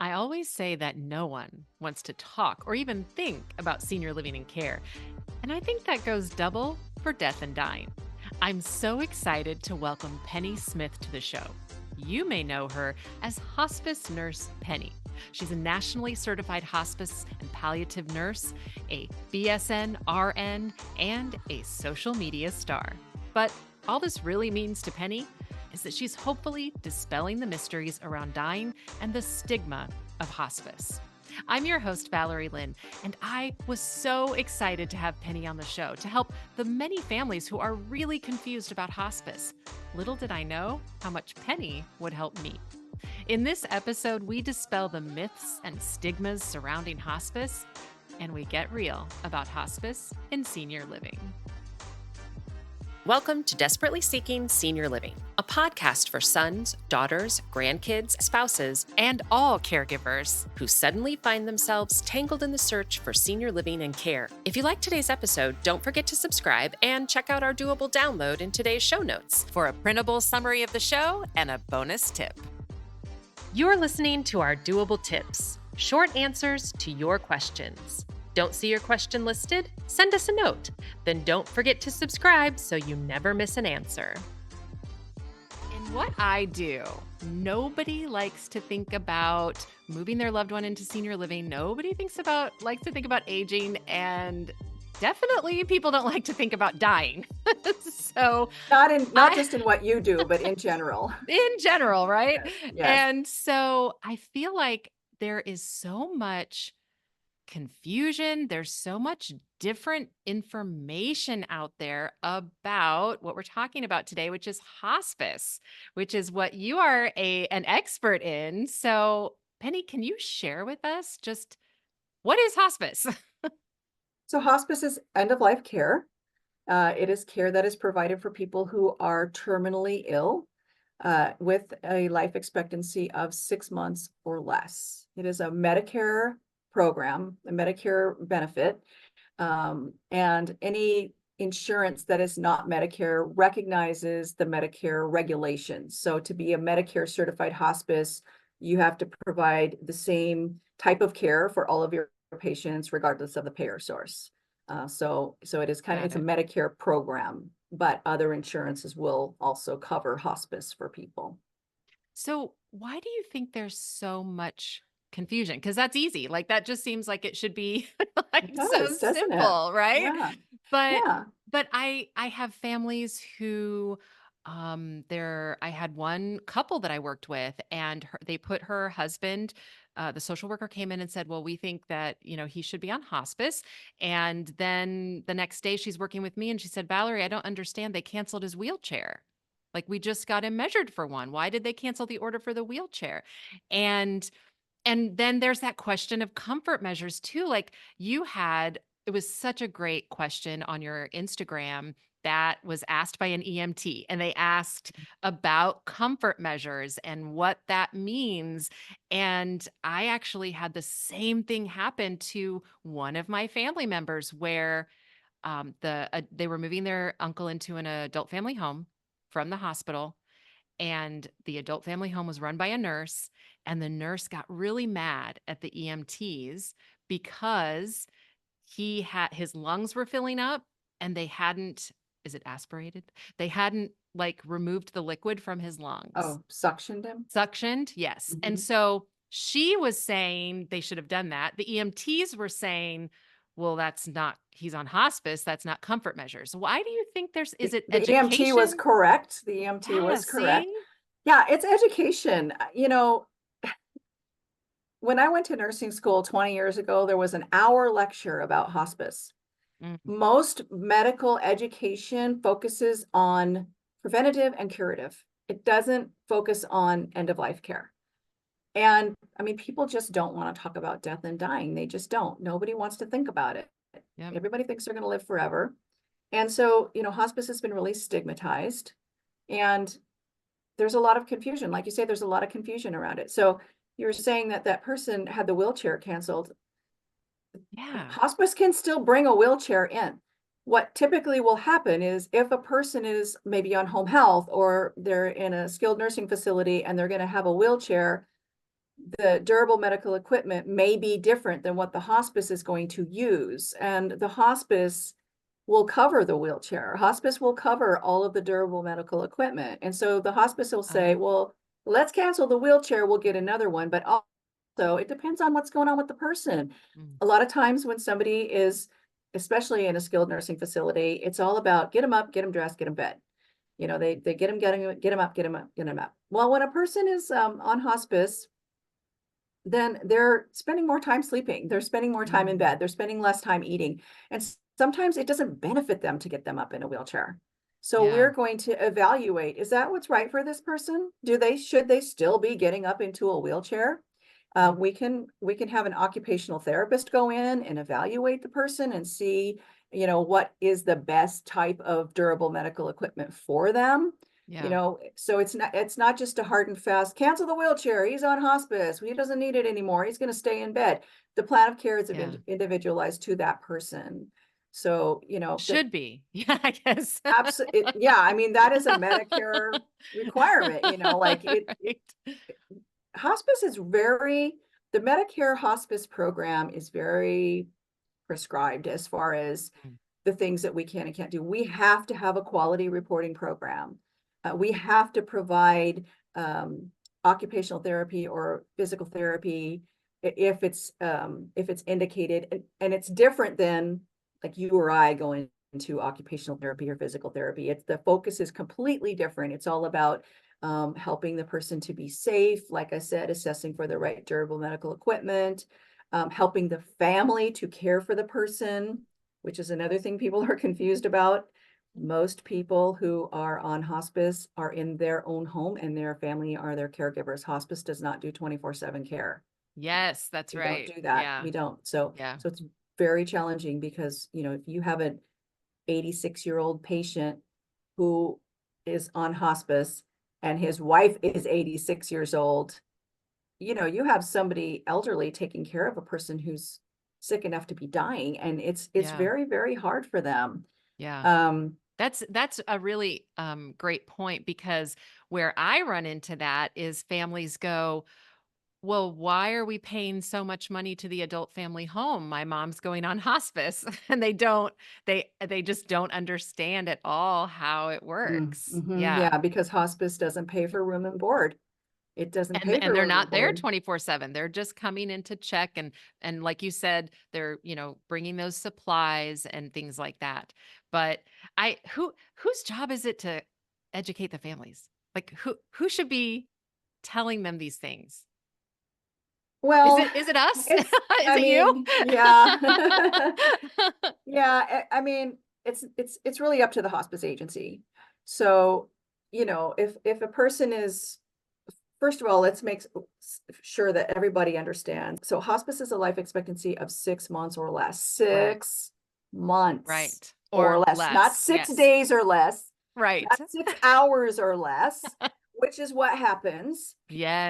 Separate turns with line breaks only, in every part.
I always say that no one wants to talk or even think about senior living and care. And I think that goes double for death and dying. I'm so excited to welcome Penny Smith to the show. You may know her as hospice nurse Penny. She's a nationally certified hospice and palliative nurse, a BSN RN, and a social media star. But all this really means to Penny is that she's hopefully dispelling the mysteries around dying and the stigma of hospice. I'm your host, Valerie Lynn, and I was so excited to have Penny on the show to help the many families who are really confused about hospice. Little did I know how much Penny would help me. In this episode, we dispel the myths and stigmas surrounding hospice, and we get real about hospice and senior living. Welcome to Desperately Seeking Senior Living, a podcast for sons, daughters, grandkids, spouses, and all caregivers who suddenly find themselves tangled in the search for senior living and care. If you like today's episode, don't forget to subscribe and check out our doable download in today's show notes for a printable summary of the show and a bonus tip. You're listening to our doable tips, short answers to your questions. Don't see your question listed? Send us a note. Then don't forget to subscribe so you never miss an answer. In what I do, nobody likes to think about moving their loved one into senior living. Nobody likes to think about aging, and definitely people don't like to think about dying. So
Not just in what you do, but in general.
In general, right?
Yes.
And so I feel like there is so much confusion. There's so much different information out there about what we're talking about today, which is hospice, which is what you are an expert in. So, Penny, can you share with us just what is hospice?
So hospice is end-of-life care. It is care that is provided for people who are terminally ill with a life expectancy of 6 months or less. It is a Medicare program, a Medicare benefit, and any insurance that is not Medicare recognizes the Medicare regulations. So to be a Medicare certified hospice, you have to provide the same type of care for all of your patients, regardless of the payer source. So it is it's a Medicare program, but other insurances will also cover hospice for people.
So, why do you think there's so much confusion? Because that's easy. Like that just seems like it should be
It
so
does, doesn't it?
simple, right?
Yeah,
But
yeah.
but I have families who I had one couple that I worked with, and they put her husband, the social worker came in and said, well, we think that he should be on hospice. And then the next day she's working with me and she said, Valerie, I don't understand, they canceled his wheelchair. Like, we just got him measured for one. Why did they cancel the order for the wheelchair? And then there's that question of comfort measures too. Like, it was such a great question on your Instagram that was asked by an EMT, and they asked about comfort measures and what that means. And I actually had the same thing happen to one of my family members where they were moving their uncle into an adult family home from the hospital, and the adult family home was run by a nurse, and the nurse got really mad at the EMTs because his lungs were filling up, and they hadn't, is it aspirated? They hadn't like removed the liquid from his lungs.
Oh, suctioned him?
Suctioned, yes. And
Mhm.
so she was saying they should have done that. The EMTs were saying, well, he's on hospice. That's not comfort measures. Why do you think is it
The EMT was
education?
correct. The EMT
Yeah,
was correct.
see?
Yeah, it's education. When I went to nursing school 20 years ago, there was an hour lecture about hospice.
Mhm.
Most medical education focuses on preventative and curative. It doesn't focus on end-of-life care. And I mean, people just don't want to talk about death and dying. They just don't. Nobody wants to think about it.
Yep.
Everybody thinks they're going to live forever. And so, hospice has been really stigmatized. And there's a lot of confusion. Like you say, there's a lot of confusion around it. So you're saying that that person had the wheelchair canceled.
Yeah.
Hospice can still bring a wheelchair in. What typically will happen is if a person is maybe on home health or they're in a skilled nursing facility and they're going to have a wheelchair, the durable medical equipment may be different than what the hospice is going to use. And the hospice will cover the wheelchair. Hospice will cover all of the durable medical equipment. And so the hospice will say,
Oh,
well, let's cancel the wheelchair, we'll get another one. But also, it depends on what's going on with the person.
mm,
A lot of times when somebody is, especially in a skilled nursing facility, it's all about get them up, get them dressed, get them bed. You know, they get them up, get them up, get them up. Well, when a person is on hospice, then they're spending more time sleeping. They're spending more time in
mm,
bed. They're spending less time eating. And sometimes it doesn't benefit them to get them up in a wheelchair. So
yeah,
we're going to evaluate, is that what's right for this person? Should they still be getting up into a wheelchair?
mm,
We can have an occupational therapist go in and evaluate the person and see, what is the best type of durable medical equipment for them.
yeah,
So it's not just a hard and fast, cancel the wheelchair, he's on hospice, he doesn't need it anymore, he's going to stay in bed. The plan of care is
yeah.
individualized to that person. So, the
Should be. Yeah, I guess.
absolute, yeah, I mean, that is a Medicare requirement, like
Right.
hospice is very, the Medicare hospice program is very prescribed as far as
Mm,
the things that we can and can't do. We have to have a quality reporting program. We have to provide occupational therapy or physical therapy if it's indicated, and it's different than like you or I going into occupational therapy or physical therapy. It's the focus is completely different. It's all about helping the person to be safe. Like I said, assessing for the right durable medical equipment, helping the family to care for the person, which is another thing people are confused about. Most people who are on hospice are in their own home and their family are their caregivers. Hospice does not do 24/7 care.
yes, that's
We don't
right.
do that.
Yeah,
We don't. So
yeah,
so it's very challenging because, if you have an 86-year-old patient who is on hospice and his wife is 86 years old, you have somebody elderly taking care of a person who's sick enough to be dying, and it's
yeah,
very, very hard for them.
yeah.
Um,
That's a really, great point because where I run into that is families go, "Well, why are we paying so much money to the adult family home? My mom's going on hospice." And they just don't understand at all how it works. Yeah.
yeah, because hospice doesn't pay for room and board. It doesn't
And
pay
and
for
they're
room and
not there
board.
24/7. They're just coming in to check and like you said, they're, bringing those supplies and things like that. But I whose job is it to educate the families? Like who should be telling them these things? Is
Well,
it us?
it's,
Is
I
it you?
mean, yeah. Yeah, I mean, it's really up to the hospice agency. So, if a person is, first of all, let's make sure that everybody understands. So hospice is a life expectancy of 6 months or less.
Right.
6 months
Right.
or
Or
less, not
less.
six
Yes.
days or less,
Right.
not 6 hours or less, which is what happens.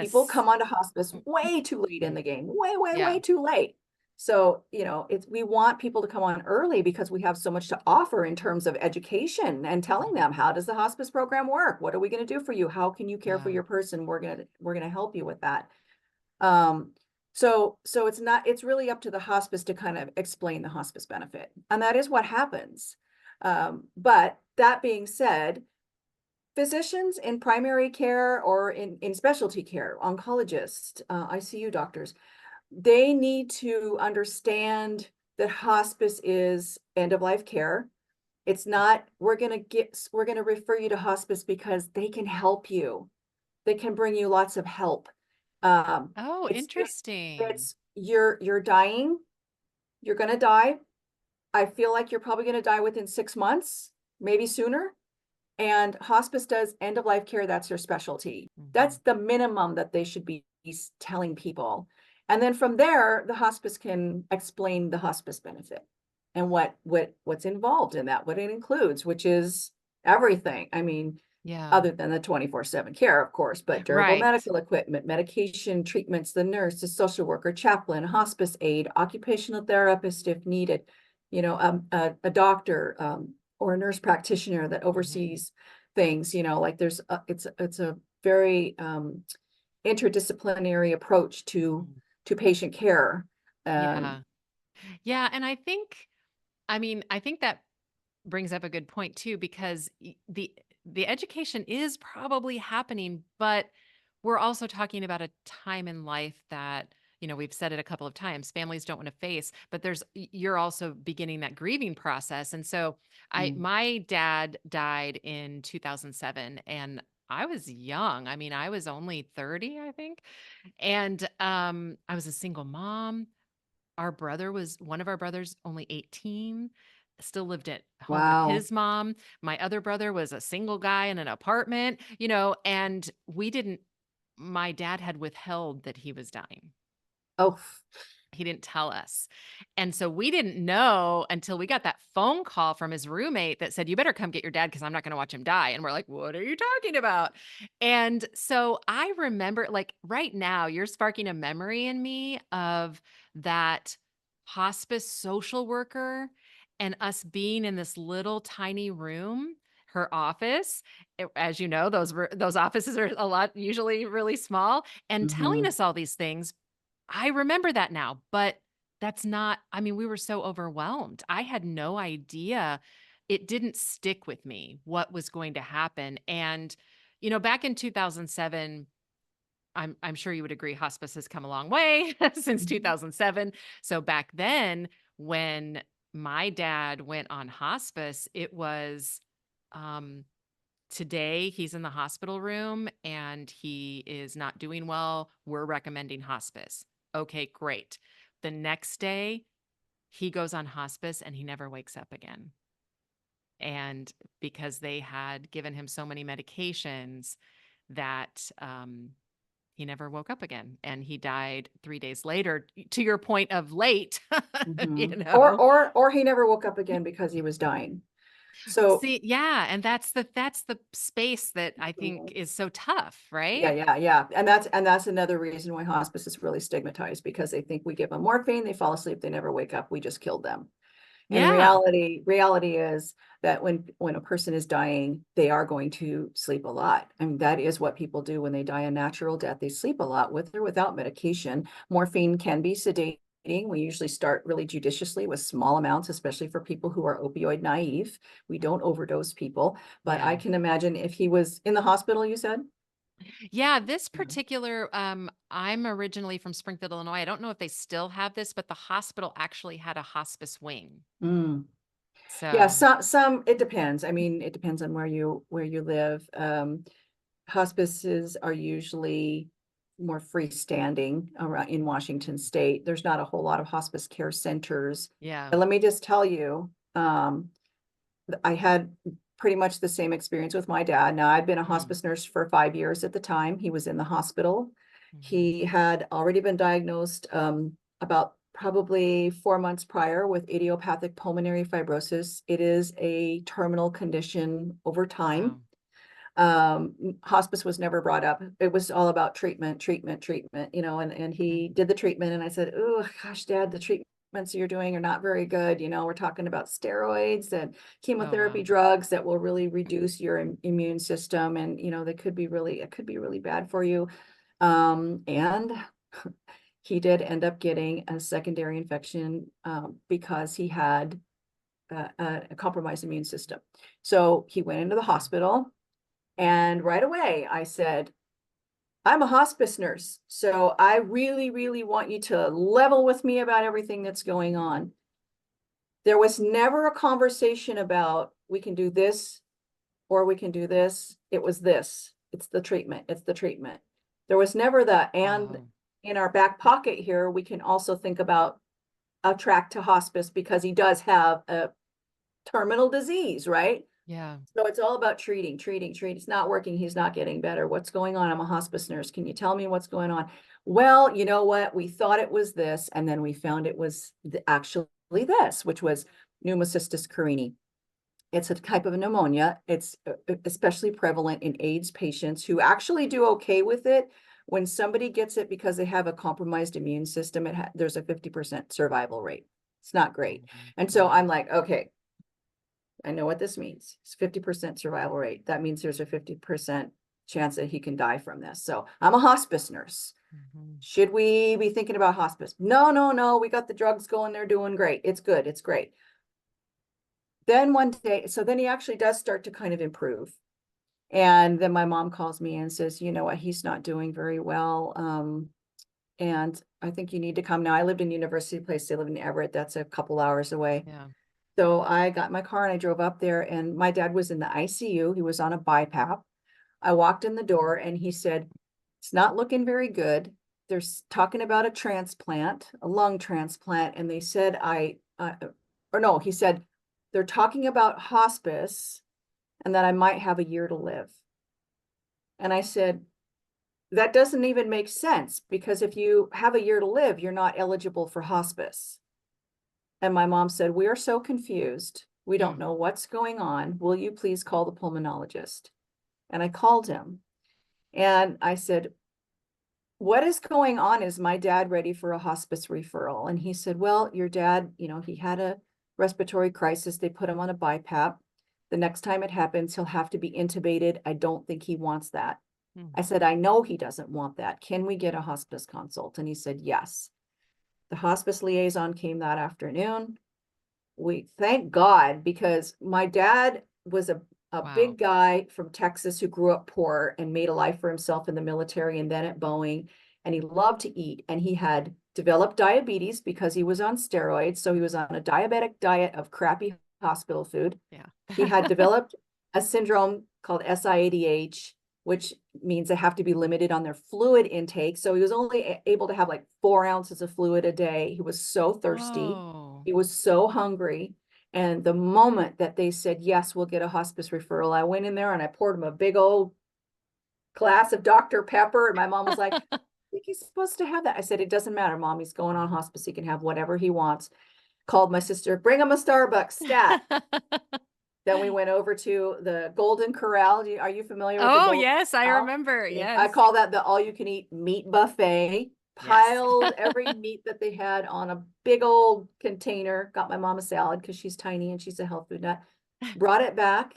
People
Yes.
come onto hospice
Mm,
way too late in the game, way, way,
yeah.
way too late. So, we want people to come on early because we have so much to offer in terms of education and telling
Mhm.
them, how does the hospice program work? What are we going to do for you? How can you care for
Yeah.
your person? We're going to help you with that. Um, so it's really up to the hospice to kind of explain the hospice benefit. And that is what happens. But that being said, physicians in primary care or in specialty care, oncologists, ICU doctors, they need to understand that hospice is end of life care. It's not, we're going to refer you to hospice because they can help you. They can bring you lots of help. Um,
Oh, interesting.
you're dying, you're going to die. I feel like you're probably going to die within 6 months, maybe sooner. And hospice does end of life care. That's their specialty. That's
Mhm.
the minimum that they should be telling people. And then from there, the hospice can explain the hospice benefit and what's involved in that, what it includes, which is everything. I mean,
Yeah.
other than the 24/7 care, of course, but durable
Right.
medical equipment, medication, treatments, the nurse, the social worker, chaplain, hospice aide, occupational therapist if needed, a doctor, or a nurse practitioner that
Mhm.
oversees things, like it's a very, interdisciplinary approach
Mm.
to patient care. And
Yeah. Yeah, and I think that brings up a good point too, because the education is probably happening, but we're also talking about a time in life that, we've said it a couple of times, families don't want to face, but you're also beginning that grieving process. And so
mm,
my dad died in 2007, and I was young. I mean, I was only 30, I think. And I was a single mom. One of our brothers, only 18, still lived at home with
wow.
his mom. My other brother was a single guy in an apartment, and my dad had withheld that he was dying.
Oh,
He didn't tell us. And so we didn't know until we got that phone call from his roommate that said, "You better come get your dad because I'm not going to watch him die." And we're like, "What are you talking about?" And so I remember, like, right now, you're sparking a memory in me of that hospice social worker and us being in this little tiny room, her office. As you know, those offices are a lot, usually really small, and telling
mhm,
us all these things. I remember that now, but that's not, I mean, we were so overwhelmed. I had no idea. It didn't stick with me what was going to happen. And, back in 2007, I'm sure you would agree hospice has come a long way since
mhm,
2007. So back then, when my dad went on hospice, it was um today he's in the hospital room and he is not doing well. We're recommending hospice. Okay, great. The next day, he goes on hospice and he never wakes up again. And because they had given him so many medications that he never woke up again. And he died 3 days later, to your point of late, you
mhm.
know?
Or he never woke up again because he was dying. So,
See, yeah. And that's the space that I think
mhm.
is so tough,
Yeah,
right?
yeah, yeah, and that's another reason why hospice is really stigmatized because they think we give them morphine, they fall asleep, they never wake up, we just killed them. And
Yeah.
reality is that when a person is dying, they are going to sleep a lot. I mean, that is what people do when they die a natural death. They sleep a lot with or without medication. Morphine can be sedating. We usually start really judiciously with small amounts, especially for people who are opioid naive. We
Mm.
don't overdose people. But I
Yeah.
can imagine if he was in the hospital, you said?
Yeah, this
Yeah.
particular I'm originally from Springfield, Illinois. I don't know if they still have this, but the hospital actually had a hospice wing.
Mm. Yeah,
So,
some it depends. I mean, it depends on where you live. Hospices are usually more freestanding around in Washington state. There's not a whole lot of hospice care centers.
yeah.
And let me just tell you, I had pretty much the same experience with my dad. Now, I'd been a
Mm,
hospice nurse for 5 years at the time. He was in the hospital.
mhm.
He had already been diagnosed about probably 4 months prior with idiopathic pulmonary fibrosis. It is a terminal condition over time.
Wow.
Hospice was never brought up. It was all about treatment, treatment, treatment, and
Mhm.
he did the treatment and I said, "Oh gosh, Dad, the treatments you're doing are not very good. We're talking about steroids and
Oh,
chemotherapy
wow.
drugs that will really reduce your immune system and that it could be really bad for you." And he did end up getting a secondary infection because he had a compromised immune system. So he went into the
Mm,
hospital and right away, I said, "I'm a hospice nurse, so I really, really want you to level with me about everything that's going on." There was never a conversation about we can do this or we can do this. It was this. It's the treatment. It's the treatment. There was never the and
wow.
in our back pocket here, we can also think about a track to hospice because he does have a terminal disease, right?
Yeah.
So it's all about treating, treating, treating. It's not working. He's not getting better. What's going on? I'm a hospice nurse. Can you tell me what's going on? Well, you know what? We thought it was this, and then we found it was actually this, which was pneumocystis carini. It's a type of pneumonia. It's especially prevalent in AIDS patients who actually do okay with it. When somebody gets it because they have a compromised immune system, there's a 50% survival rate. It's not great.
Mhm.
And so
Wow.
I'm like, okay, I know what this means. It's 50% survival rate. That means there's a 50% chance that he can die from this. So I'm a hospice nurse.
Mhm.
Should we be thinking about hospice? No, no, no. We got the drugs going. They're doing great. It's good. It's great. Then one day, so then he actually does start to kind of improve. And then my mom calls me and says, you know what, he's not doing very well. And I think you need to come now. I lived in University Place. They live in Everett. That's a couple hours away.
Yeah.
So I got my car and I drove up there, and my dad was in the ICU. He was on a BiPAP. I walked in the door and he said, it's not looking very good. They're talking about a transplant, a lung transplant. And they said, or no, he said, they're talking about hospice and that I might have a year to live. And I said, that doesn't even make sense, because if you have a year to live, you're not eligible for hospice. And my mom said, we are so confused. We don't
Mm.
know what's going on. Will you please call the pulmonologist? And I called him and I said, what is going on? Is my dad ready for a hospice referral? And he said, well, your dad, he had a respiratory crisis. They put him on a BiPAP. The next time it happens, he'll have to be intubated. I don't think he wants that.
Mm.
I said, I know he doesn't want that. Can we get a hospice consult? And he said, yes. The hospice liaison came that afternoon. We thank God, because my dad was a
Wow.
big guy from Texas who grew up poor and made a life for himself in the military and then at Boeing. And he loved to eat. And he had developed diabetes because he was on steroids. So he was on a diabetic diet of crappy hospital food.
Yeah.
He had developed a syndrome called SIADH, which means they have to be limited on their fluid intake. So he was only able to have like 4 ounces of fluid a day. He was so thirsty.
Whoa.
He was so hungry. And the moment that they said, yes, we'll get a hospice referral, I went in there and I poured him a big old glass of Dr. Pepper. And my mom was like, I think he's supposed to have that. I said, it doesn't matter, Mom. He's going on hospice. He can have whatever he wants. Called my sister, bring him a Starbucks stat. Then we went over to the Golden Corral. Are you familiar with the
Oh,
Golden
yes, I
Corral?
remember.
I
Yes.
call that the all you can eat meat buffet.
Yes.
Piled every meat that they had on a big old container. Got my mom a salad because she's tiny and she's a health food nut. Brought it back.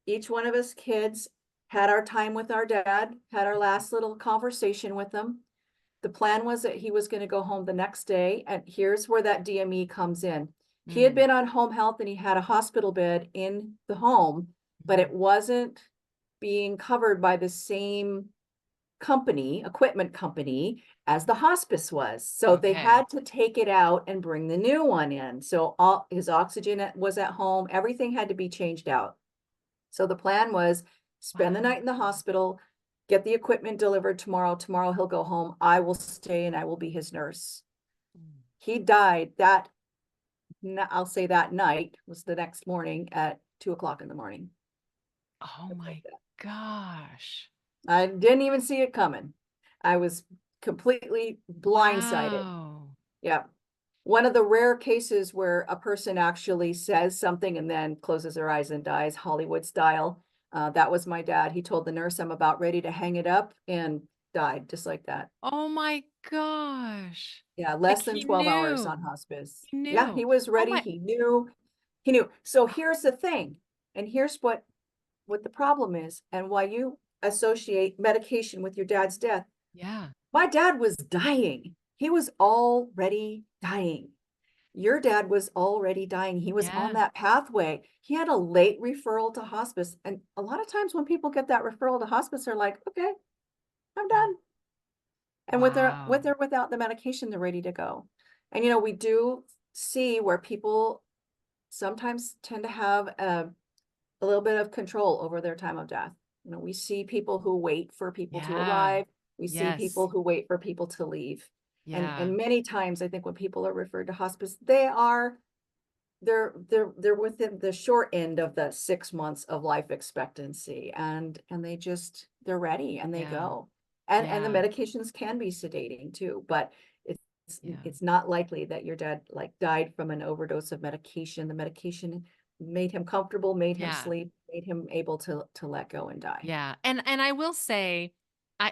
Each one of us kids had our time with our dad, had our last little conversation with him. The plan was that he was going to go home the next day. And here's where that DME comes in. He had
Mm.
been on home health and he had a hospital bed in the home, but
Mhm.
it wasn't being covered by the same equipment company, as the hospice was. So they
Okay.
had to take it out and bring the new one in. So all his oxygen was at home. Everything had to be changed out. So the plan was spend the
Wow.
night in the hospital, get the equipment delivered tomorrow. Tomorrow he'll go home. I will stay and I will be his nurse.
Mm.
He died that, I'll say that night was the next morning at 2 o'clock in the morning.
Oh
Just like
my
that.
gosh.
I didn't even see it coming. I was completely blindsided.
Wow.
Yeah. One of the rare cases where a person actually says something and then closes their eyes and dies, Hollywood style. That was my dad. He told the nurse, I'm about ready to hang it up, and died just like that.
Oh my gosh.
Yeah,
Like
less than
he
12 hours on
knew.
hospice.
He
Yeah,
knew.
he was
Oh
ready.
my.
He knew. He knew. So here's the thing. And here's what the problem is and why you associate medication with your dad's death.
Yeah.
My dad was dying. He was already dying. Your dad was already dying. He was on
Yeah.
that pathway. He had a late referral to hospice. And a lot of times when people get that referral to hospice, they're like, okay, I'm
Mm.
done. And
Wow.
without the medication, they're ready to go. And we do see where people sometimes tend to have a little bit of control over their time of death. We see people who wait for people to
Yeah.
arrive. We see
Yes.
people who wait for people to leave.
Yeah.
And many times I think when people are referred to hospice, they're within the short end of the 6 months of life expectancy, and they're ready and they
Yeah.
go. And the
Yeah.
medications can be sedating too, but it's
Yeah.
it's not likely that your dad like died from an overdose of medication. The medication made him comfortable, made him
Yeah.
sleep, made him able to let go and die.
Yeah, and I will say,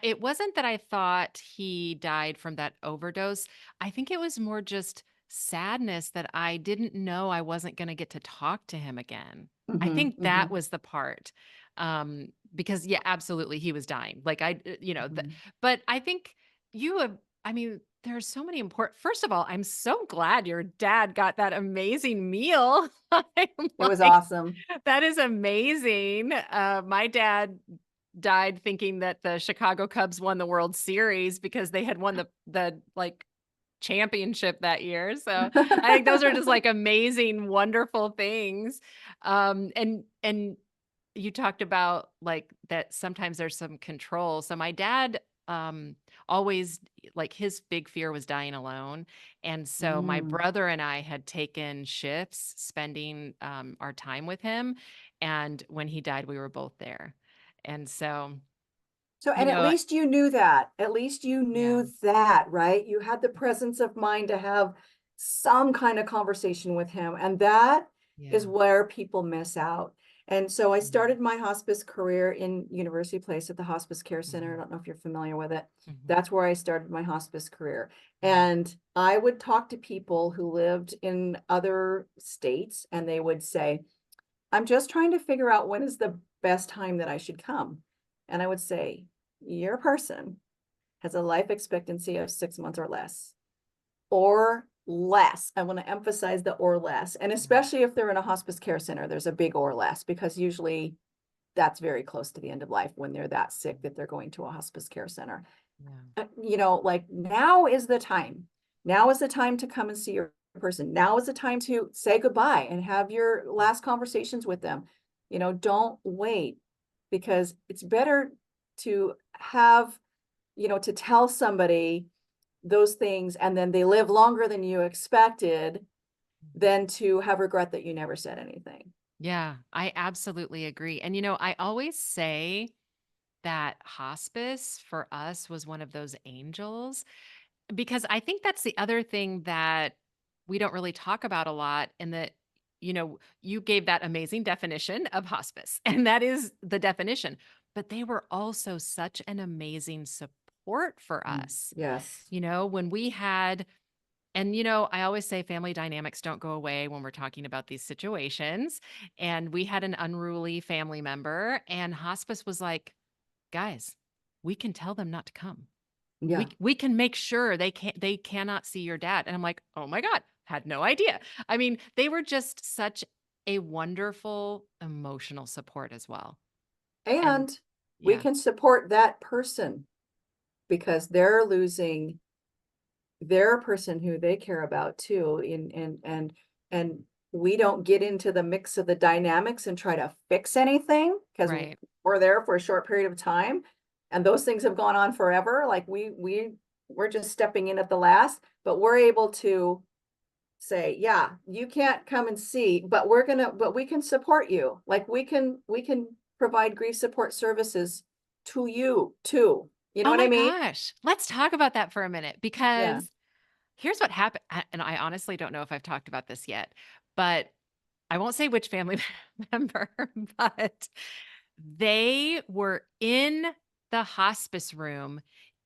it wasn't that I thought he died from that overdose. I think it was more just sadness that I didn't know I wasn't gonna get to talk to him again. I
Mhm,
think that
mhm.
was the part. Um, because yeah, absolutely, he was dying. Like
Mhm.
but I think you have. I mean, there's so many important. First of all, I'm so glad your dad got that amazing meal. I'm
It was
like,
awesome.
that is amazing. My dad died thinking that the Chicago Cubs won the World Series because they had won the like championship that year. So I think those are just like amazing, wonderful things. And you talked about like that sometimes there's some control. So my dad always like his big fear was dying alone. And so my
Mm.
brother and I had taken shifts spending our time with him. And when he died, we were both there. And so,
So,
you
and at
know,
least you knew that. At least you
yeah,
knew that, right? You had the presence of mind to have some kind of conversation with him. And that is
yeah.
where people miss out. And so I
Mhm,
started my hospice career in University Place at the Hospice Care Center. I
mhm,
don't know if you're familiar with it.
mhm.
That's where I started my hospice career.
Yeah.
And I would talk to people who lived in other states, and they would say, I'm just trying to figure out when is the best time that I should come. And I would say, your person has a life expectancy of 6 months or less, or less. I want to emphasize the or less. And
Yeah.
especially if they're in a hospice care center, there's a big or less because usually that's very close to the end of life when they're that sick that they're going to a hospice care center.
Yeah.
Like now is the time. Now is the time to come and see your person. Now is the time to say goodbye and have your last conversations with them. Don't wait because it's better to have, to tell somebody those things and then they live longer than you expected
Mhm.
than to have regret that you never said anything.
Yeah, I absolutely agree. And I always say that hospice for us was one of those angels because I think that's the other thing that we don't really talk about a lot and that you gave that amazing definition of hospice and that is the definition, but they were also such an amazing support for
Mm,
us.
yes.
When we had. And, I always say family dynamics don't go away when we're talking about these situations. And we had an unruly family member, and hospice was like, guys, we can tell them not to come.
Yeah.
We can make sure they cannot see your dad. And I'm like, oh my God, had no idea. I mean, they were just such a wonderful emotional support as well. And
And we
yeah,
can support that person because they're losing their person who they care about too. And we don't get into the mix of the dynamics and try to fix anything because
right.
we're there for a short period of time and those things have gone on forever. Like we're just stepping in at the last, but we're able to say, yeah, you can't come and see, but we can support you. Like we can provide grief support services to you too. You know
Oh
what I
my
mean?
gosh. Let's talk about that for a minute
Yeah.
because here's what happened, and I honestly don't know if I've talked about this yet, but I won't say which family member, but they were in the hospice room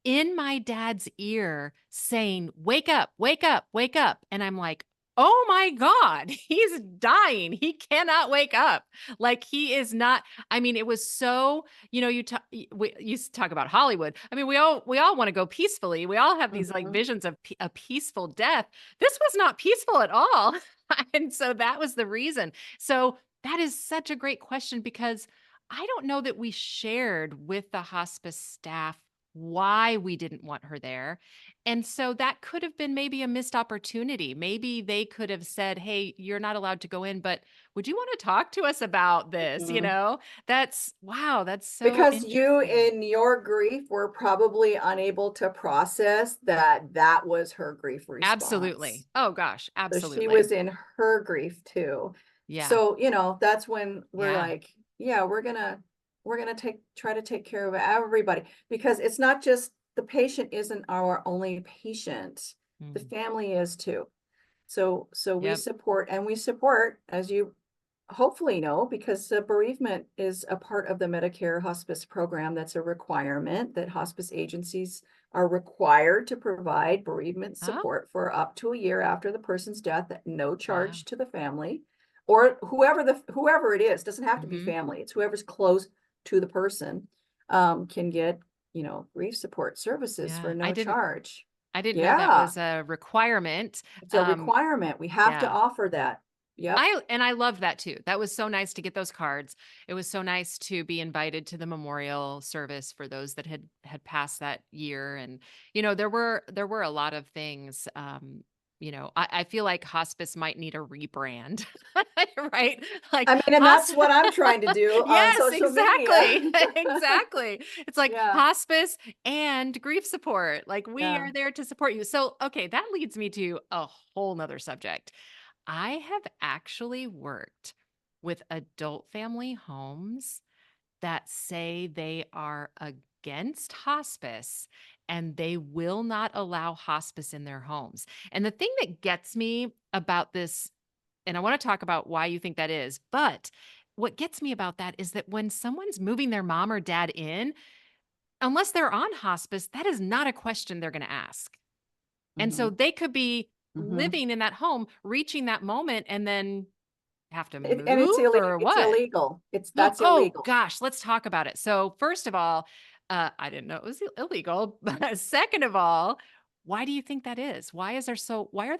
in my dad's ear saying, "Wake up, wake up, wake up." And I'm like, "Oh my God, he's dying. He cannot wake up." Like he is not. I mean, it was so, we used to talk about Hollywood. I mean, we all want to go peacefully. We all have these like
Mhm.
visions of a peaceful death. This was not peaceful at all. And so that was the reason. So that is such a great question because I don't know that we shared with the hospice staff why we didn't want her there. And so that could have been maybe a missed opportunity. Maybe they could have said, "Hey, you're not allowed to go in, but would you want to talk to us about this?"
Mhm.
That's wow, that's so
Because you
interesting.
in your grief were probably unable to process that that was her grief response.
Absolutely. Oh gosh,
So she
absolutely.
was in her grief too.
Yeah.
So, that's when we're
Yeah.
like, yeah, we're gonna try to take care of everybody because it's not just the patient isn't our only patient. The
Mm.
family is too. So we
Yep.
support and we support, as you hopefully know, because bereavement is a part of the Medicare hospice program. That's a requirement that hospice agencies are required to provide bereavement
Oh,
support for up to a year after the person's death at no
wow.
charge to the family or whoever it is. Doesn't have to be
Mhm.
family. It's whoever's close to the person, can get, grief support services for
Yeah.
no charge.
I didn't know that
Yeah,
was a requirement.
it's a requirement. We have to
Yeah.
offer that. Yep.
I loved that too. That was so nice to get those cards. It was so nice to be invited to the memorial service for those that had passed that year. And there were a lot of things. I feel like hospice might need a rebrand, right? Like
I mean, and that's what I'm trying to do on
Yes,
social media.
exactly. Exactly. It's like
Yeah,
hospice and grief support. Like we
yeah.
are there to support you. So, okay, that leads me to a whole nother subject. I have actually worked with adult family homes that say they are against hospice and they will not allow hospice in their homes. And the thing that gets me about this, and I want to talk about why you think that is, but what gets me about that is that when someone's moving their mom or dad in, unless they're on hospice, that is not a question they're going to ask. And so
Mhm,
they could be
mhm.
living in that home, reaching that moment, and then have to
And
move or
it's
what?
illegal. That's
Oh
illegal.
gosh, let's talk about it. So, first of all, I didn't know it was illegal. But second of all, why do you think that is? Why are there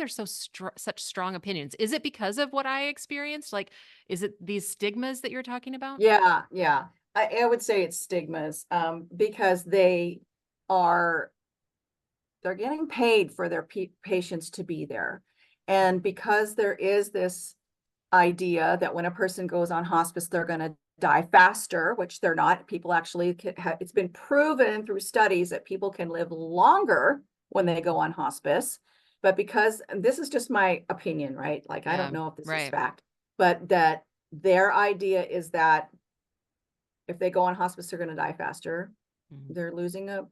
such strong opinions? Is it because of what I experienced? Like, is it these stigmas that you're talking about?
Yeah, yeah. I would say it's stigmas, because are they're getting paid for their patients to be there. And because there is this idea that when a person goes on hospice, they're going to die faster, which they're not. People actually it's been proven through studies that people can live longer when they
Mhm.
go on hospice. But because, and this is just my opinion, right? Like, I don't
Yeah,
know if this is
right.
fact, but that their idea is that if they go on hospice, they're going to die faster.
Mhm.
They're losing a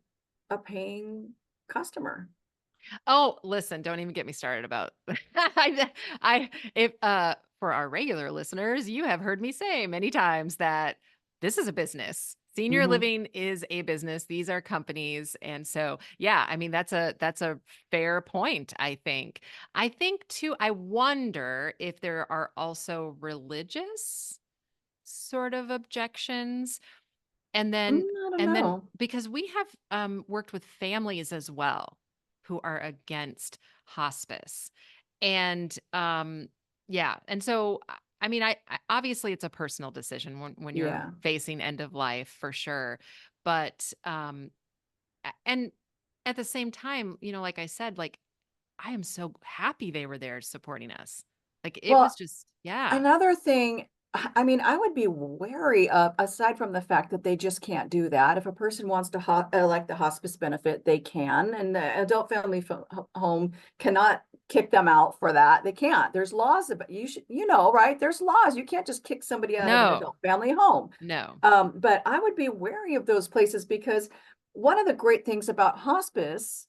paying customer.
Oh, listen, don't even get me started about I if for our regular listeners, you have heard me say many times that this is a business. Senior
Hmm.
living is a business. These are companies. And so, yeah, I mean that's a fair point, I think. I think too, I wonder if there are also religious sort of objections and then
I don't know.
because we have, worked with families as well who are against hospice. And, yeah, and so, I mean, I obviously, it's a personal decision when you're
Yeah.
facing end of life for sure, but, and at the same time, like I said, like, I am so happy they were there supporting us. Like, it was
Well,
just yeah.
another thing, I mean, I would be wary of, aside from the fact that they just can't do that. If a person wants to elect the hospice benefit, they can, and the adult family home cannot kick them out for that. They can't. There's laws about you should, right? There's laws. You can't just kick somebody out of an
No,
adult family home.
no.
But I would be wary of those places because one of the great things about hospice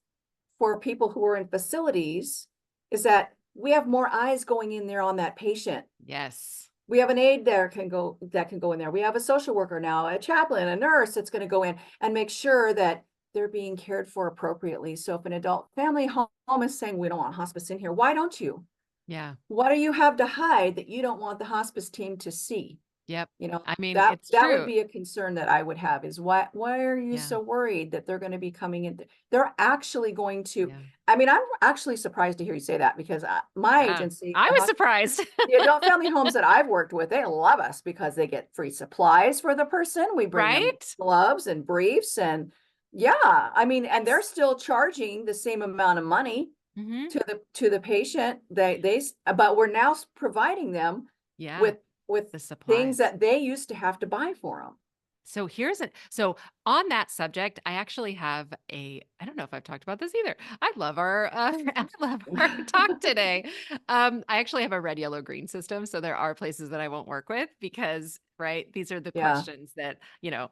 for people who are in facilities is that we have more eyes going in there on that patient.
Yes.
We have an aide there that can go in there. We have a social worker now, a chaplain, a nurse that's going to go in and make sure that they're being cared for appropriately. So if an adult family home is saying we don't want hospice in here, why don't you?
Yeah.
What do you have to hide that you don't want the hospice team to see?
Yep.
You know,
I mean,
that
it's
that would
true.
be a concern that I would have is why are you
Yeah.
so worried that they're going to be coming in? They're actually going to,
Yeah.
I mean, I'm actually surprised to hear you say that because my
Yeah.
agency,
I was surprised.
the adult family homes that I've worked with, they love us because they get free supplies for the person. We bring them
Right?
gloves and briefs and yeah, I mean, and they're
It's
still charging the same amount of money
mhm.
to the patient. But we're now providing them
Yeah,
with with
the
things
supplies.
that they used to have to buy for them.
So on that subject, I actually have I don't know if I've talked about this either. I love our I love our talk today. I actually have a red, yellow, green system, so there are places that I won't work with because right, these are the
Yeah.
questions that,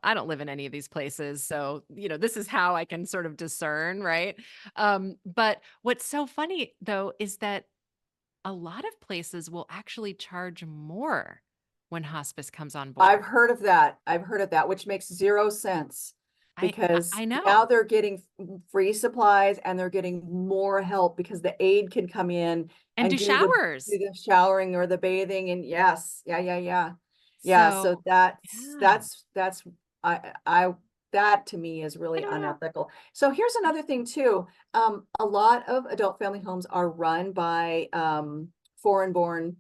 I don't live in any of these places, so, this is how I can sort of discern, right? But what's so funny though is that a lot of places will actually charge more when hospice comes on
I've
board.
heard of that. I've heard of that, which makes 0 sense
I I
because
I
now
know.
they're getting free supplies and they're getting more help because the aide can come in
And
and
do
do
showers.
the showering or the bathing and yes. Yeah, yeah, yeah. Yeah, so
So, yeah.
that's that to me is
I
really
don't know.
unethical. So here's another thing too. A lot of adult family homes are run by foreign born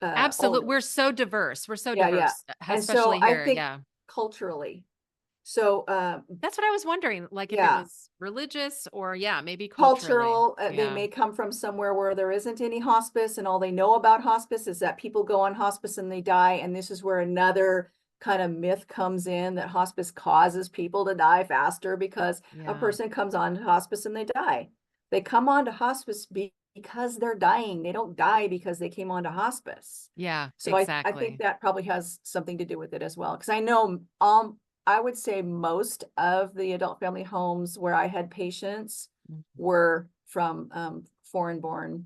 Absolute
owners.
we're so diverse. We're so
Yeah, yeah.
diverse,
And so
especially
I
here.
think
Yeah.
culturally, so
That's what I was wondering, like, if it
yeah,
was religious or, yeah, maybe culturally.
cultural, they
Yeah.
may come from somewhere where there isn't any hospice, and all they know about hospice is that people go on hospice and they die, and this is where another kind of myth comes in that hospice causes people to die faster because a
Yeah.
person comes on to hospice and they die. They come on to hospice because they're dying. They don't die because they came on to hospice.
Yeah,
So I think
exactly.
that probably has something to do with it as well. Because I know, I would say most of the adult family homes where I had patients
Mhm,
were from foreign-born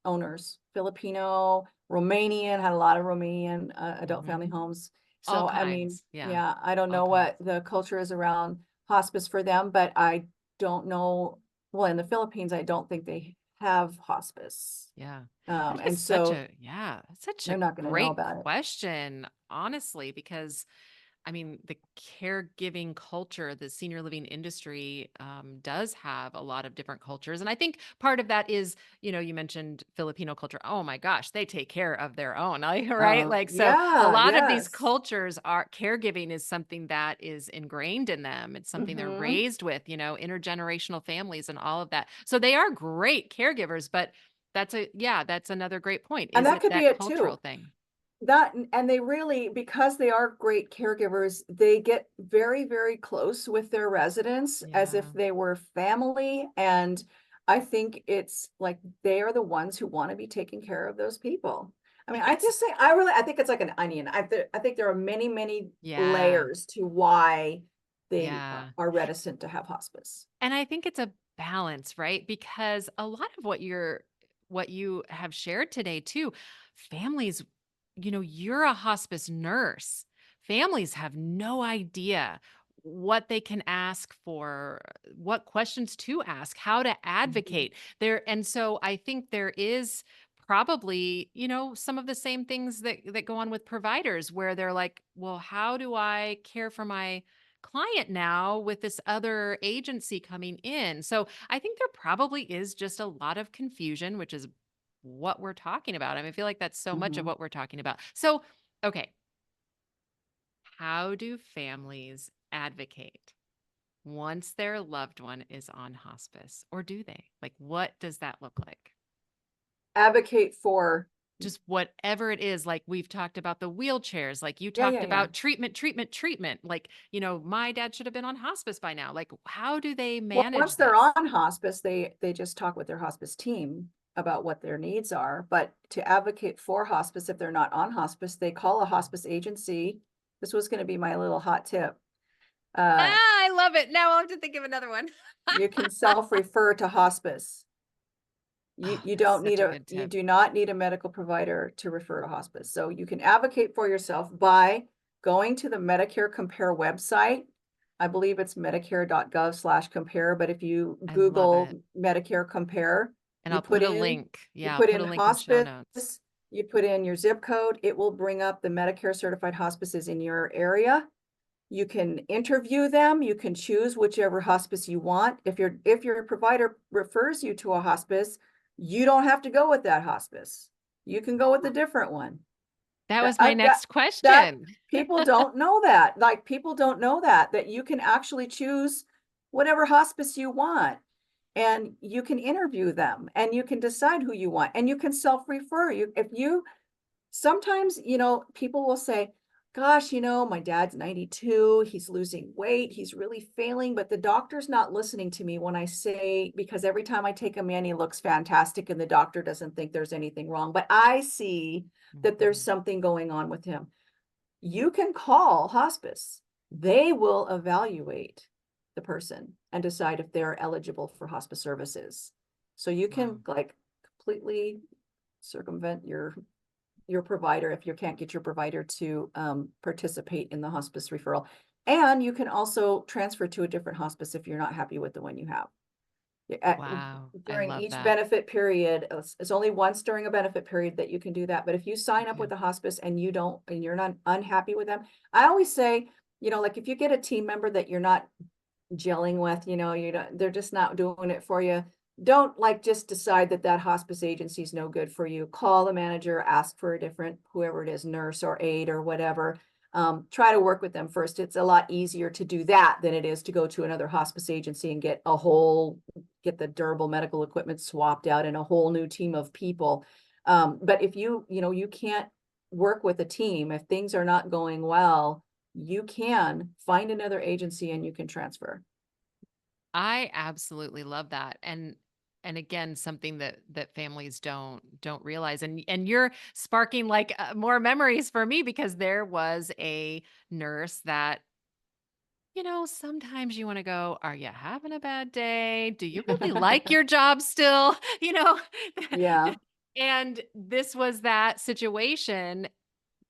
owners, Filipino, Romanian, had a lot of Romanian adult family
mhm.
homes.
All
So, I mean,
kinds. Yeah,
yeah, I don't
all
know
kinds.
what the culture is around hospice for them, but I don't know. Well, in the Philippines, I don't think they have hospice.
Yeah. That is
And
such
so
a yeah, that's such
they're
a
not going to know
great
about it.
question, honestly, because I mean, the caregiving culture, the senior living industry does have a lot of different cultures. And I think part of that is, you mentioned Filipino culture. Oh my gosh, they take care of their own, right? Like, so a
Yeah,
lot of these
yes.
cultures are caregiving is something that is ingrained in them. It's something they're
Mhm.
raised with, intergenerational families and all of that. So they are great caregivers, but that's another great point.
And
Is
that
it
could be
that
it
cultural
too.
thing?
That and they really, because they are great caregivers, they get very, very close with their residents as if
Yeah.
they were family, and I think it's like they are the ones who wanna be taking care of those people. I mean, I
It's,
just say I think it's like an onion. I think there are many, many
yeah.
layers to why they
Yeah.
are reticent to have hospice.
And I think it's a balance, right? Because a lot of what you have shared today too, families, you're a hospice nurse. Families have no idea what they can ask for, what questions to ask, how to
Mhm,
advocate. And so I think there is probably, some of the same things that go on with providers where they're like, "Well, how do I care for my client now with this other agency coming in?" So I think there probably is just a lot of confusion, which is what we're talking about. I mean, I feel like that's so much of
mhm.
what we're talking about. So, okay, how do families advocate once their loved one is on hospice? Or do they? Like, what does that look like?
Advocate for.
Just whatever it is, like we've talked about the wheelchairs, like you
Yeah,
talked
yeah, yeah.
about treatment, treatment, treatment. Like, my dad should have been on hospice by now. Like, how do they
Well,
manage
once they're
this?
on hospice, they just talk with their hospice team about what their needs are, but to advocate for hospice, if they're not on hospice, they call a hospice agency. This was gonna be my little hot tip. Uh,
Ah, I love it. Now I'll have to think of another one.
you can self-refer to hospice.
Oh,
You
that's
don't
such
need
a
a
good
you
tip.
do not need a medical provider to refer to hospice. So you can advocate for yourself by going to the Medicare Compare website. I believe it's medicare.gov/compare, but if you
I love it.
Google Medicare Compare,
And
you
I'll
put
put a
in
link.
you
Yeah, I'll
put
put
in
a link in show
hospice,
notes.
you put in your zip code, it will bring up the Medicare certified hospices in your area. You can interview them, you can choose whichever hospice you want. If your provider refers you to a hospice, you don't have to go with that hospice. You can go with a different one.
That
That
was my
that
next
that
question.
people don't know that. Like, people don't know that you can actually choose whatever hospice you want, and you can interview them, and you can decide who you want, and you can self-refer. You if you Sometimes, people will say, gosh, my dad's 92, he's losing weight, he's really failing, but the doctor's not listening to me when I say, because every time I take him in, he looks fantastic and the doctor doesn't think there's anything wrong. But I see that there's
Mhm.
something going on with him. You can call hospice. They will evaluate the person and decide if they're eligible for hospice services. So you can
Wow.
like completely circumvent your provider if you can't get your provider to participate in the hospice referral. And you can also transfer to a different hospice if you're not happy with the one you have. At
Wow, I
during
love
each
that.
benefit period, it's only once during a benefit period that you can do that, but if you sign up
Okay.
with a hospice and you're not unhappy with them, I always say, like, if you get a team member that you're not gelling with, you don't they're just not doing it for you. Don't like just decide that that hospice agency is no good for you. Call the manager, ask for a different whoever it is, nurse or aide or whatever. Try to work with them first. It's a lot easier to do that than it is to go to another hospice agency and get the durable medical equipment swapped out and a whole new team of people. But if you can't work with a team, if things are not going well, you can find another agency and you can transfer.
I absolutely love that. And again, something that families don't realize. And you're sparking like more memories for me because there was a nurse that sometimes you want to go, are you having a bad day? Do you really like your job still?
Yeah.
And this was that situation.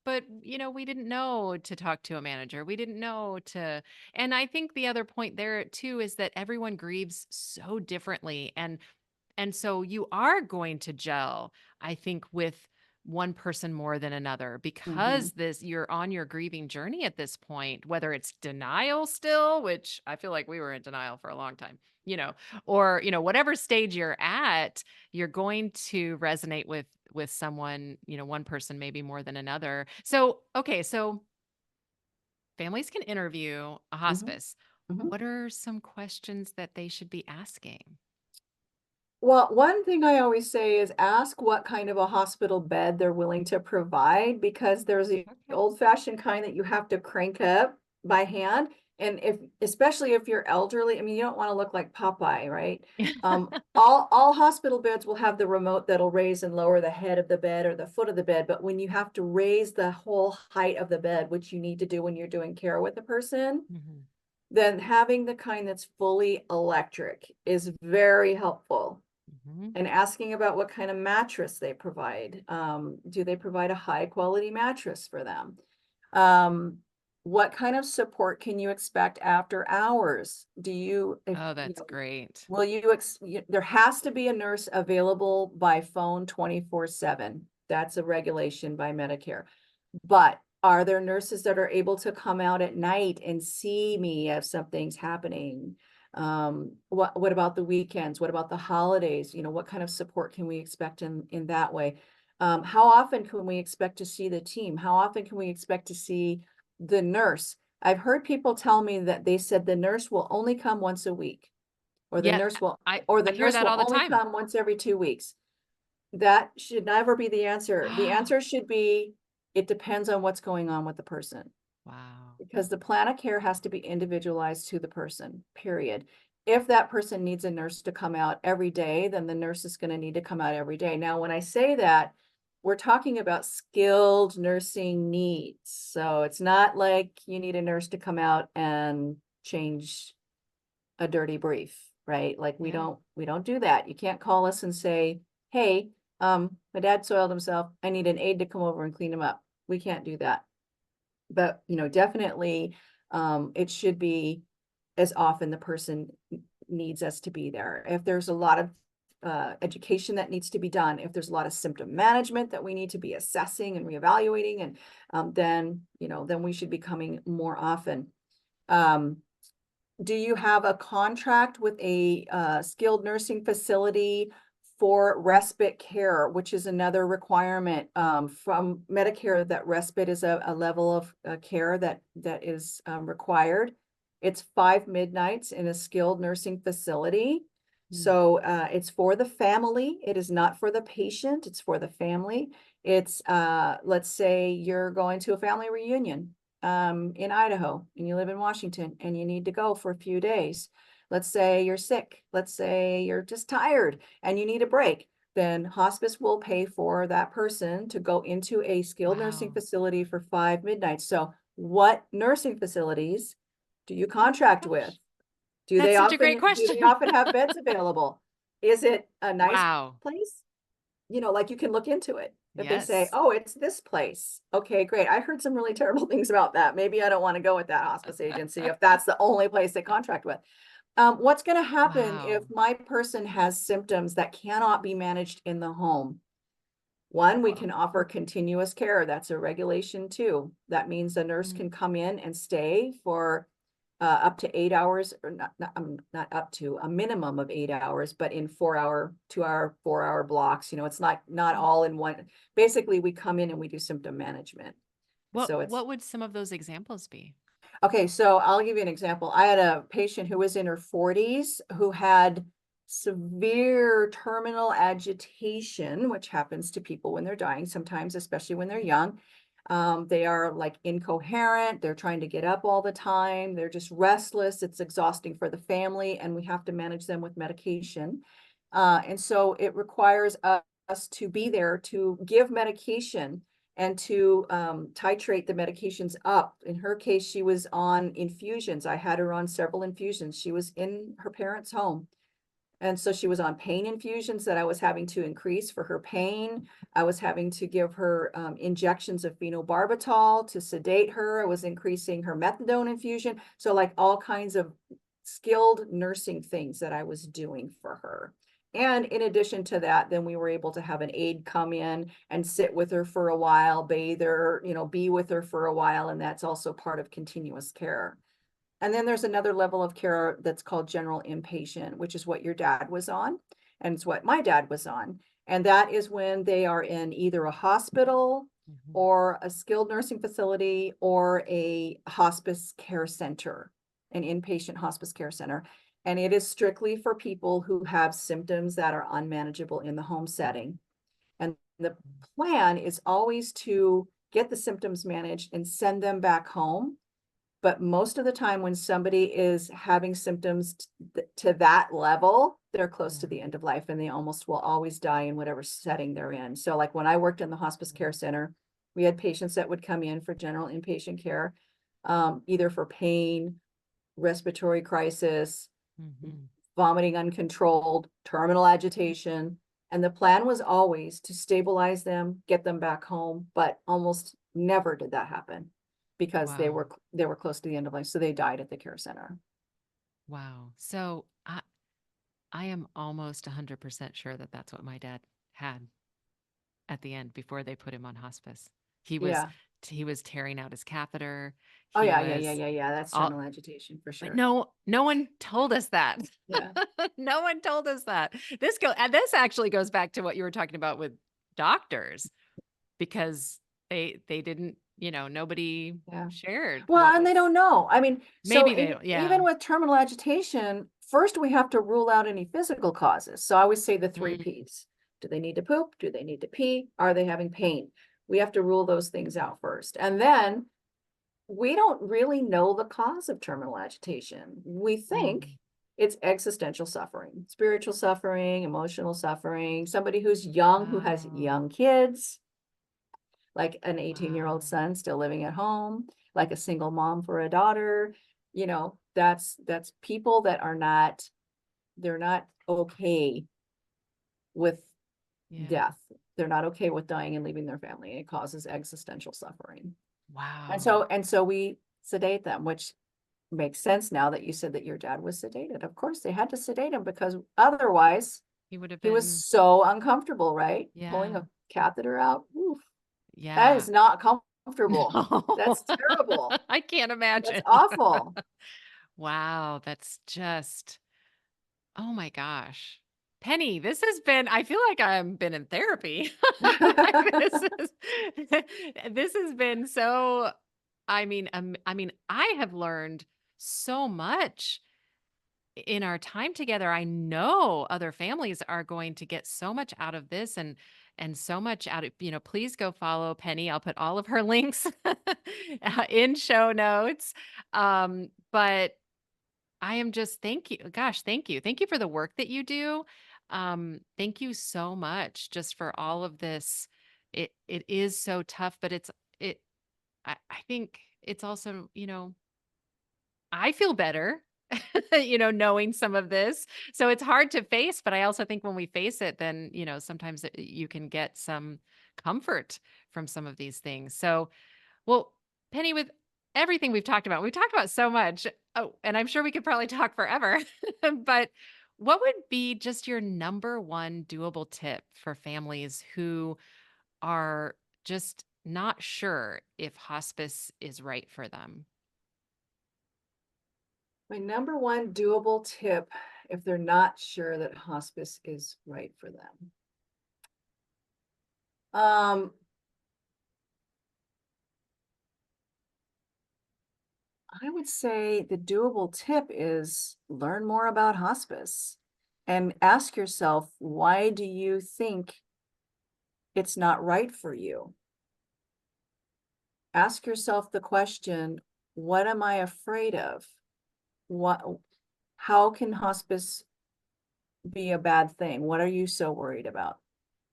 But, we didn't know to talk to a manager. We didn't know to and I think the other point there too is that everyone grieves so differently and so you are going to gel, I think, with one person more than another
Mhm.
because this you're on your grieving journey at this point, whether it's denial still, which I feel like we were in denial for a long time, or whatever stage you're at, you're going to resonate with someone, one person maybe more than another. So, okay, so families can interview a
Mhm.
hospice.
Mhm.
What are some questions that they should be asking?
Well, one thing I always say is ask what kind of a hospital bed they're willing to provide because there's the
Okay.
old-fashioned kind that you have to crank up by hand. And especially if you're elderly, I mean, you don't want to look like Popeye, right? All hospital beds will have the remote that'll raise and lower the head of the bed or the foot of the bed. But when you have to raise the whole height of the bed, which you need to do when you're doing care with a person,
Mhm.
then having the kind that's fully electric is very helpful
Mhm.
and asking about what kind of mattress they provide. Do they provide a high quality mattress for them? Um, what kind of support can you expect after hours? Do you, if
Oh, that's great.
will you, there has to be a nurse available by phone 24/7. That's a regulation by Medicare. But are there nurses that are able to come out at night and see me if something's happening? What about the weekends? What about the holidays? What kind of support can we expect in that way? How often can we expect to see the team? How often can we expect to see the nurse? I've heard people tell me that they said the nurse will only come once a week, or the
Yeah,
nurse will
I
or the
I hear
nurse
that
will
all the
only
time.
come once every 2 weeks. That should never be the answer. The answer should be, it depends on what's going on with the person,
Wow.
because the plan of care has to be individualized to the person, period. If that person needs a nurse to come out every day, then the nurse is going to need to come out every day. Now, when I say that, we're talking about skilled nursing needs. So it's not like you need a nurse to come out and change a dirty brief, right? Like
Yeah.
we don't do that. You can't call us and say, "Hey, my dad soiled himself. I need an aide to come over and clean him up." We can't do that. But, definitely it should be as often the person needs us to be there. If there's a lot of education that needs to be done, if there's a lot of symptom management that we need to be assessing and reevaluating, and then we should be coming more often. Um, do you have a contract with a skilled nursing facility for respite care, which is another requirement from Medicare, that respite is a level of care that is required. It's 5 midnights in a skilled nursing facility.
Mm.
So it's for the family. It is not for the patient. It's for the family. It's let's say you're going to a family reunion in Idaho and you live in Washington and you need to go for a few days. Let's say you're sick. Let's say you're just tired and you need a break. Then hospice will pay for that person to go into a skilled nursing
Wow.
facility for 5 midnights. So, what nursing facilities do you
Oh my
contract with?
gosh. That's such a great
Do they
question.
often have beds available? Is it a nice
Wow.
place? Like you can look into it. If they say,
Yes.
"Oh, it's this place." Okay, great. I heard some really terrible things about that. Maybe I don't want to go with that hospice agency if that's the only place they contract with. What's going to happen if
Wow.
my person has symptoms that cannot be managed in the home? One, we
Well,
can offer continuous care. That's a regulation too. That means a nurse
mm,
can come in and stay for up to 8 hours, or not up to a minimum of 8 hours, but in 4 hour, 2 hour, 4 hour blocks. It's not
mm.
all in one. Basically, we come in and we do symptom management.
What
So it's
what would some of those examples be?
Okay, so I'll give you an example. I had a patient who was in her 40s who had severe terminal agitation, which happens to people when they're dying sometimes, especially when they're
Mm,
young. They are like incoherent. They're trying to get up all the time. They're just restless. It's exhausting for the family, and we have to manage them with medication. And so it requires us to be there to give medication and to titrate the medications up. In her case, she was on infusions. I had her on several infusions. She was in her parents' home. And so she was on pain infusions that I was having to increase for her pain. I was having to give her injections of phenobarbital to sedate her. I was increasing her methadone infusion. So, like all kinds of skilled nursing things that I was doing for her. And in addition to that, then we were able to have an aide come in and sit with her for a while, bathe her, be with her for a while. And that's also part of continuous care. And then there's another level of care that's called general inpatient, which is what your dad was on, and it's what my dad was on. And that is when they are in either a hospital
mhm.
or a skilled nursing facility or a hospice care center, an inpatient hospice care center. And it is strictly for people who have symptoms that are unmanageable in the home setting. And the plan is always to get the symptoms managed and send them back home, but most of the time when somebody is having symptoms to that level, they're close to
Yeah.
the end of life and they almost will always die in whatever setting they're in. So like when I worked in the hospice care center, we had patients that would come in for general inpatient care, either for pain, respiratory crisis,
Mhm.
vomiting uncontrolled, terminal agitation. And the plan was always to stabilize them, get them back home, but almost never did that happen because they
Wow.
were they were close to the end of life. So they died at the care center.
Wow. So I am almost 100% sure that that's what my dad had at the end before they put him on hospice. He was
Yeah.
he was tearing out his catheter.
Oh
He
yeah, yeah, yeah,
was
yeah, yeah. That's
all
terminal agitation for
but
sure.
no one told us that.
Yeah.
No one told us that. This actually goes back to what you were talking about with doctors because they didn't, nobody
Yeah.
shared
Well,
what
and they
was
don't know. I mean, so
maybe they don't, yeah.
even with terminal agitation, first we have to rule out any physical causes. So I always say the three
Mm,
P's. Do they need to poop? Do they need to pee? Are they having pain? We have to rule those things out first. And then we don't really know the cause of terminal agitation. We think
mm.
it's existential suffering, spiritual suffering, emotional suffering, somebody who's young, who has
Oh,
young kids, like an 18-year-old
wow.
son still living at home, like a single mom for a daughter. That's people that are not, they're not okay with
Yeah.
death. They're not okay with dying and leaving their family. It causes existential suffering. And
Wow.
so and so we sedate them, which makes sense now that you said that your dad was sedated. Of course, they had to sedate him because otherwise
He would have
he was
been,
so uncomfortable, right? Pulling
yeah.
a catheter out. Oof, that
Yeah.
is not comfortable.
No.
That's terrible.
I can't
That's
imagine.
awful.
Wow, that's just oh my gosh. Penny, this has been I feel like I'm been in therapy. Like is this has been so I have learned so much in our time together. I know other families are going to get so much out of this and so much out of, please go follow Penny. I'll put all of her links in show notes. But I am just thank you. Gosh, thank you. Thank you for the work that you do. Thank you so much just for all of this. It is so tough, but it I think it's also, I feel better, knowing some of this. So it's hard to face, but I also think when we face it, then, sometimes you can get some comfort from some of these things. So, well, Penny, with everything we've talked about so much. Oh, and I'm sure we could probably talk forever, but what would be just your number one doable tip for families who are just not sure if hospice is right for them?
My number one doable tip if they're not sure that hospice is right for them. Um, I would say the doable tip is learn more about hospice and ask yourself, why do you think it's not right for you? Ask yourself the question, what am I afraid of? What how can hospice be a bad thing? What are you so worried about?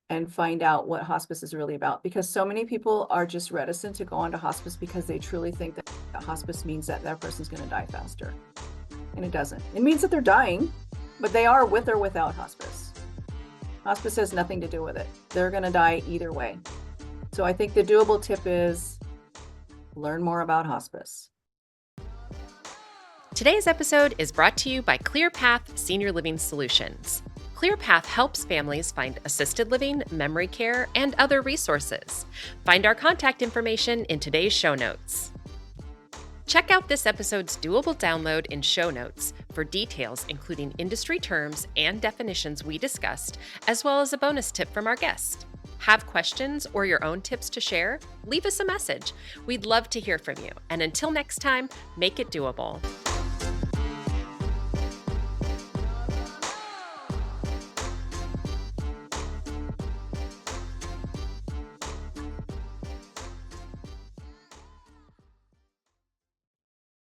And find out what hospice is really about, because so many people are just reticent to go on to hospice because they truly think that hospice means that that person's going to die faster, and it doesn't. It means that they're dying, but they are with or without hospice. Hospice has nothing to do with it. They're going to die either way. So I think the doable tip is learn more about hospice.
Today's episode is brought to you by ClearPath Senior Living Solutions. ClearPath helps families find assisted living, memory care, and other resources. Find our contact information in today's show notes. Check out this episode's doable download in show notes for details, including industry terms and definitions we discussed, as well as a bonus tip from our guest. Have questions or your own tips to share? Leave us a message. We'd love to hear from you. And until next time, make it doable.